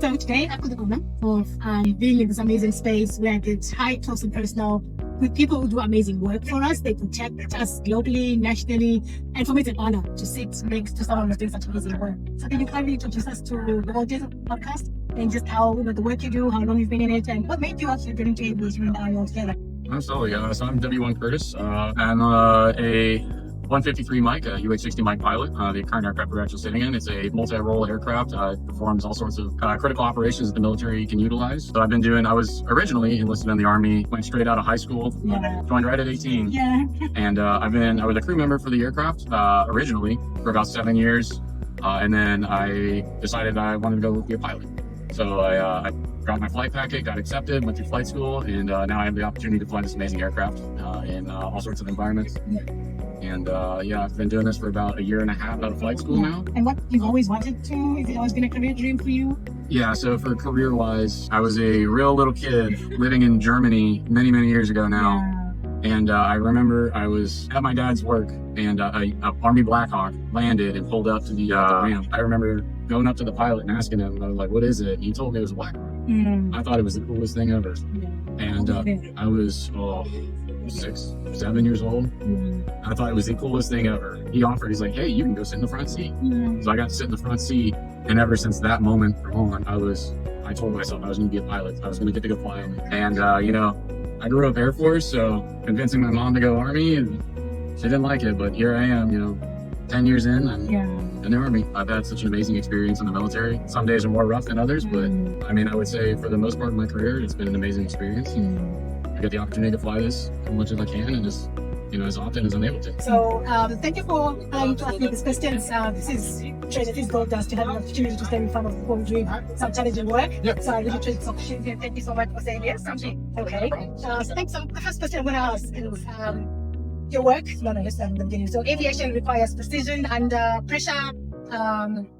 So today I've got the honor of being in this amazing space where I get high, close and personal with people who do amazing work for us. They protect us globally, nationally, and for me it's an honor to sit next to someone who's doing such amazing work. So can you kindly introduce us to the Aviator podcast and just how the work you do, how long you've been in it, and what made you actually get into aviation altogether? Absolutely. So I'm WO1 Curtis. I'm a 153 Mike, a UH-60 Mike pilot. The current aircraft we're actually sitting in is a multi-role aircraft. It performs all sorts of critical operations that the military can utilize. So I was originally enlisted in the Army, went straight out of high school, joined right at 18. Yeah. And I was a crew member for the aircraft originally for about 7 years. And then I decided I wanted to go be a pilot. So I got my flight packet, got accepted, went through flight school, and now I have the opportunity to fly this amazing aircraft in all sorts of environments. And I've been doing this for about 1.5 years out of flight school now. And what you've always wanted to? Has it always been a career dream for you? Yeah, so for career-wise, I was a real little kid living in Germany many, many years ago now. Yeah. And I remember I was at my dad's work, and a Army Black Hawk landed and pulled up to the ramp. I remember going up to the pilot and asking him, I was like, "What is it?" He told me it was a Black Hawk. I thought it was the coolest thing ever. Yeah. And I was 6, 7 years old. I thought it was the coolest thing ever. He's like, "Hey, you can go sit in the front seat." So I got to sit in the front seat, and ever since that moment on, I told myself I was going to be a pilot. I was going to get to go flying. And I grew up Air Force, so convincing my mom to go Army, and she didn't like it, but here I am, 10 years in, and in the Army. I've had such an amazing experience in the military. Some days are more rough than others, but I would say for the most part of my career, it's been an amazing experience. I get the opportunity to fly this as much as I can, and just as often as I'm able to. So thank you for to ask me these questions. This is Trinity's goal does to have an opportunity to stand in front of people doing some challenging work. Yep. So I really treat this opportunity, and thank you so much for saying yes. Okay. So thanks. So the first question I'm going to ask is your work. So aviation requires precision under pressure.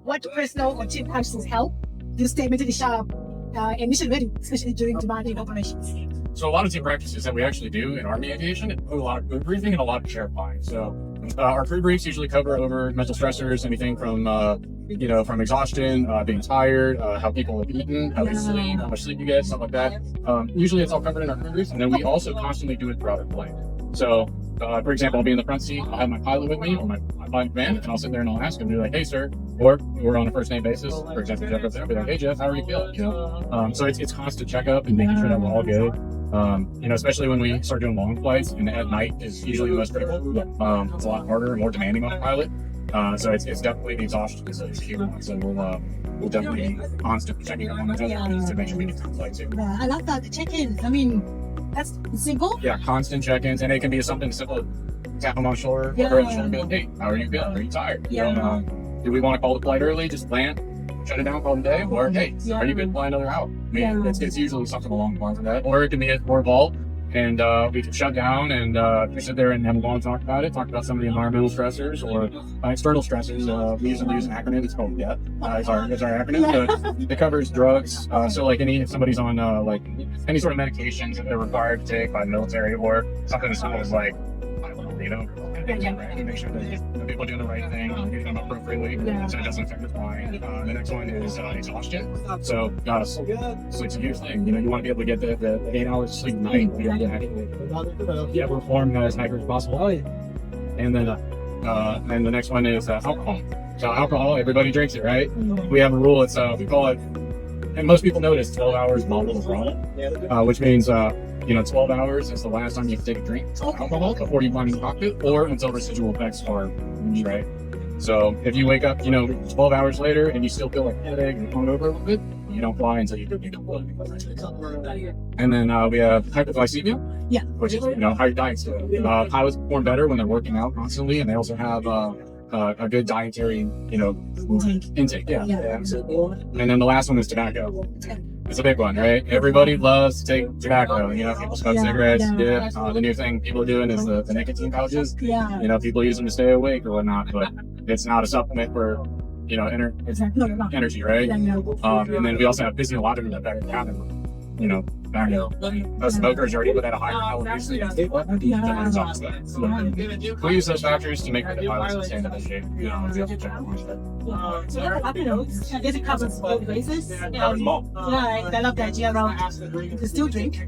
What personal or team practices help you stay mentally sharp and mission ready, especially during demanding operations? So a lot of team practices that we actually do in Army aviation include a lot of crew briefing and a lot of chair flying. So our crew briefs usually cover over mental stressors, anything from from exhaustion, being tired, how people have eaten, how they sleep, how much sleep you get, stuff like that. Usually it's all covered in our crew briefs, and then we also constantly do it throughout our flight. So for example, I'll be in the front seat, I'll have my pilot with me, or my flight command, and I'll sit there and I'll ask him, be like, "Hey sir," or we're on a first name basis. For example, Jeff up there, I'll be like, "Hey Jeff, how are you feeling?" So it's constant checkup and making sure that we're all good. Especially when we start doing long flights, and at night is usually the most critical. It's a lot harder and more demanding on the pilot. So it's definitely the exhaustion is a huge one. So we'll definitely be constantly checking up on each other to make sure we get through the flight too. Yeah, I love that. The check-ins. That's simple. Yeah, constant check-ins, and it can be something simple. Tap them on the shoulder, or on the shoulder, be like, "Hey, how are you feeling? Are you tired? Do we want to call the flight early? Just land, shut it down, call it a day, or hey, are you good? Fly another hour." It's usually something along the lines of that, or it can be more involved, and we can shut down and we sit there and have a long talk about some of the environmental stressors or external stressors. We usually use an acronym. It's called GET. It's our acronym. So it covers drugs. So like if somebody's on any sort of medications that they're required to take by the military, or something as simple as make sure that people are doing the right thing, getting them appropriately, so it doesn't affect the flying. The next one is exhaustion. So sleep's a huge thing. You want to be able to get the 8 hours of sleep a night. You perform as accurate as possible. And then the next one is alcohol. So alcohol, everybody drinks it, right? We have a rule. It's we call it, and most people know this, 12 hours bottled rum, which means 12 hours is the last time you can take a drink of alcohol before you climb in the cockpit, or until residual effects are removed, right? So if you wake up, 12 hours later and you still feel like headache and going over a little bit, you don't fly until you do fly. And then we have hypoglycemia, which is how your diet's doing. Pilots perform better when they're working out constantly, and they also have a good dietary, intake. Yeah. And then the last one is tobacco. It's a big one, right? Everybody loves to take tobacco. People smoke cigarettes. The new thing people are doing is the nicotine pouches. People use them to stay awake or whatnot, but it's not a supplement for, energy, right? And then we also have physiological effects. you know, back those smokers are even at a higher elevation. We use those factors to make the pilots sustain the shape. You know, we have to check I guess it covers both bases. Yeah, I love the idea around you can still drink,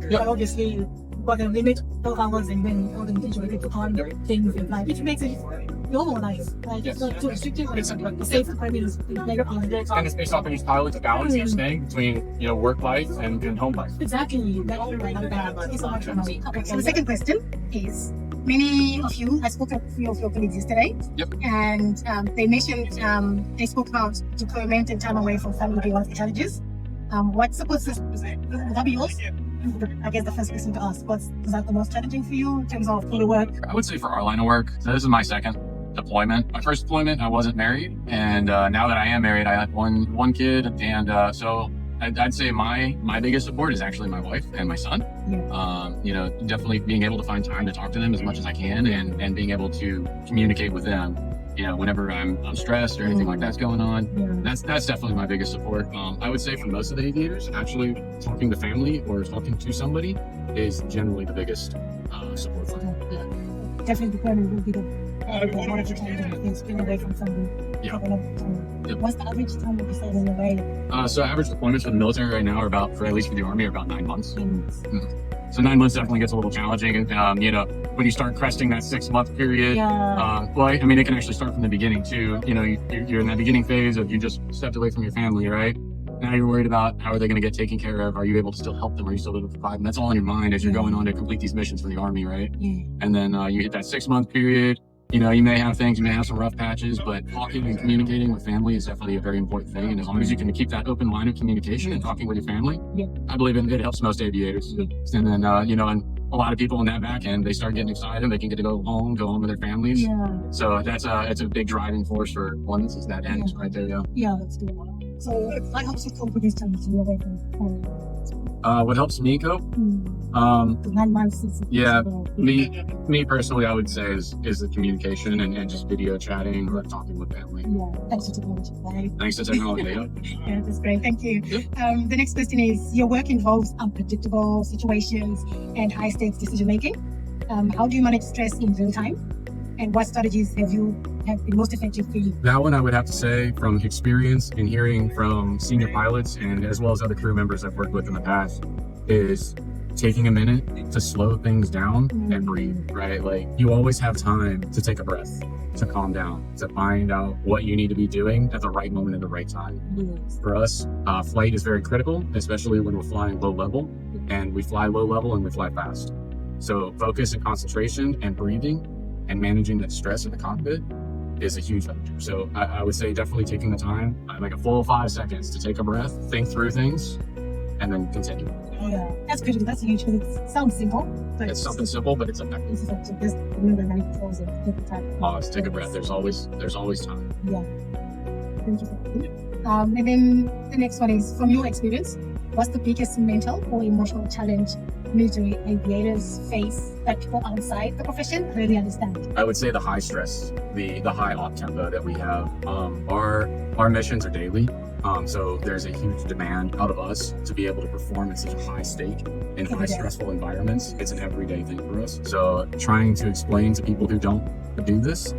but obviously got a limit of hours and then all the intention to on things in life, which makes it normalized. Like it's not too restrictive, it's safe for families. And it's based off of each pilot's balance each thing between, you know, work life and home life. Exactly. Thank you so much. Okay, so the second question is, many of you, I spoke to a few of your colleagues yesterday, and they mentioned, they spoke about deployment and time away from family being one of the challenges. What support system would that be yours? I guess the first question to ask, was that the most challenging for you in terms of fully work? I would say for our line of work, so this is my second deployment. My first deployment, I wasn't married, and now that I am married, I have one kid, and so I'd say my biggest support is actually my wife and my son. You know, definitely being able to find time to talk to them as much as I can, and being able to communicate with them. You know, whenever I'm stressed or anything like that's going on, that's definitely my biggest support. I would say for most of the aviators, actually talking to family or talking to somebody is generally the biggest support for them. Definitely deployment would be the one of the challenging things, being away from family. What's the average time that you said in the way? So average deployments for the military right now are about, for at least for the Army, are about 9 months. So 9 months definitely gets a little challenging. You know, when you start cresting that 6-month period, well, I mean, it can actually start from the beginning too. You know, you're in that beginning phase of you just stepped away from your family, right? Now you're worried about how are they going to get taken care of? Are you able to still help them? Are you still able to provide them? That's all in your mind as you're going on to complete these missions for the Army, right? And then you hit that 6-month period. You know, you may have things, you may have some rough patches, but talking and communicating with family is definitely a very important thing. And as long as you can keep that open line of communication and talking with your family, I believe it helps most aviators. And then, you know, and a lot of people in that back end, they start getting excited. They can get to go home with their families. So it's a big driving force for one. Is that end right there? That's good. So what helps you cope with these challenges away from home? What helps me cope? 9 months since me personally, I would say is the communication and just video chatting or talking with family. Thanks to technology, right? Thanks to technology. That's great. Thank you. The next question is, your work involves unpredictable situations and high stakes decision making. How do you manage stress in real time? And what strategies have been most effective for you? That one I would have to say from experience and hearing from senior pilots and as well as other crew members I've worked with in the past is taking a minute to slow things down and breathe, right? Like you always have time to take a breath, to calm down, to find out what you need to be doing at the right moment at the right time. For us, flight is very critical, especially when we're flying low level, and we fly low level and we fly fast. So focus and concentration and breathing and managing that stress in the cockpit is a huge factor. So I would say definitely taking the time, like a full 5 seconds to take a breath, think through things, and then continue. That's good. That's huge because it sounds simple. But it's something simple, but it's effective. It's effective. Just remember how it goes and take the time. Pause, take a breath. There's always time. Thank you. And then the next one is, from your experience, what's the biggest mental or emotional challenge military aviators face that people outside the profession really understand? I would say the high stress, the high op tempo that we have. Our missions are daily. So there's a huge demand out of us to be able to perform in such a high stake in high stressful environments. It's an everyday thing for us. So trying to explain to people who don't do this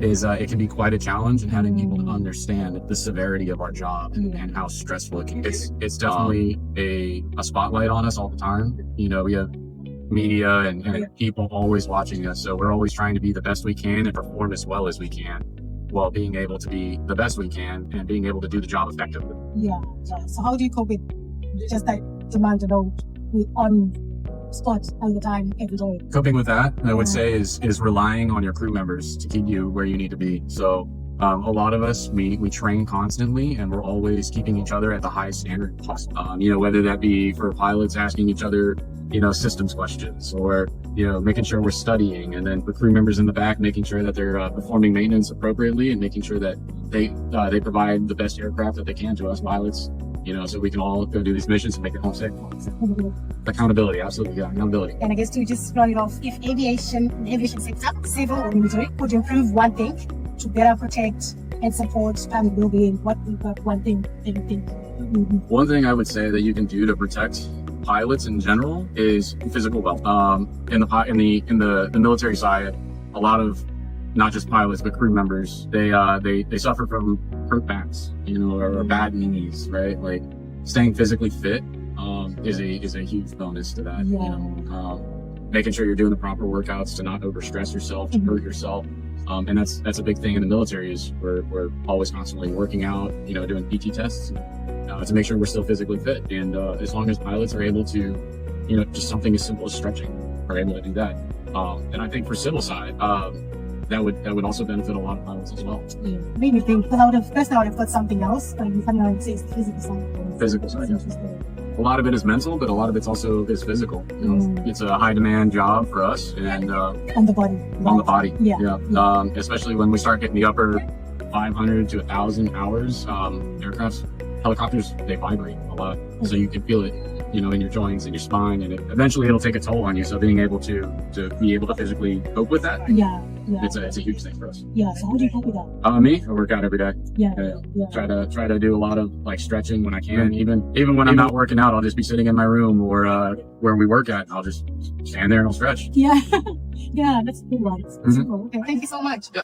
is it can be quite a challenge, and having people to understand the severity of our job and how stressful it can be. It's definitely a spotlight on us all the time. You know, we have media and people always watching us, so we're always trying to be the best we can and perform as well as we can, while being able to be the best we can and being able to do the job effectively. So how do you cope with just that demand on spot all the time, every day? Coping with that, I would say, is relying on your crew members to keep you where you need to be. So a lot of us, we train constantly, and we're always keeping each other at the highest standard possible. You know, whether that be for pilots asking each other, you know, systems questions, or, you know, making sure we're studying, and then for crew members in the back, making sure that they're performing maintenance appropriately and making sure that they provide the best aircraft that they can to us pilots, you know, so we can all go do these missions and make it home safe. Accountability, absolutely, accountability. And I guess to just run it off, if aviation sector, civil or military, could improve one thing to better protect and support family well-being, what would one thing that you think One thing I would say that you can do to protect pilots in general is physical wealth. In the military side, a lot of not just pilots but crew members, they suffer from hurt backs, or bad knees, right? Like staying physically fit is a huge bonus to that. Making sure you're doing the proper workouts to not overstress yourself, to hurt yourself. And that's a big thing in the military is we're always constantly working out, doing PT tests to make sure we're still physically fit. And as long as pilots are able to, just something as simple as stretching, are able to do that. And I think for civil side, that would also benefit a lot of pilots as well. Yeah. Made me think, because I would have thought something else, but you kind of say it's the physical side. Physical side, yes. A lot of it is mental, but a lot of it's also is physical. It's a high demand job for us, and on the body. On the body, yeah. Especially when we start getting the upper 500 to 1,000 hours. Helicopters, they vibrate a lot, so you can feel it, in your joints and your spine, and eventually it'll take a toll on you. So being able to be able to physically cope with that, it's a huge thing for us. Yeah. So how do you cope with that? Me, I work out every day. Yeah. Try to do a lot of stretching when I can. Even when I'm not working out, I'll just be sitting in my room or where we work at, and I'll just stand there and I'll stretch. Yeah. Yeah, that's a good one. That's cool. Okay, thank you so much. Yeah.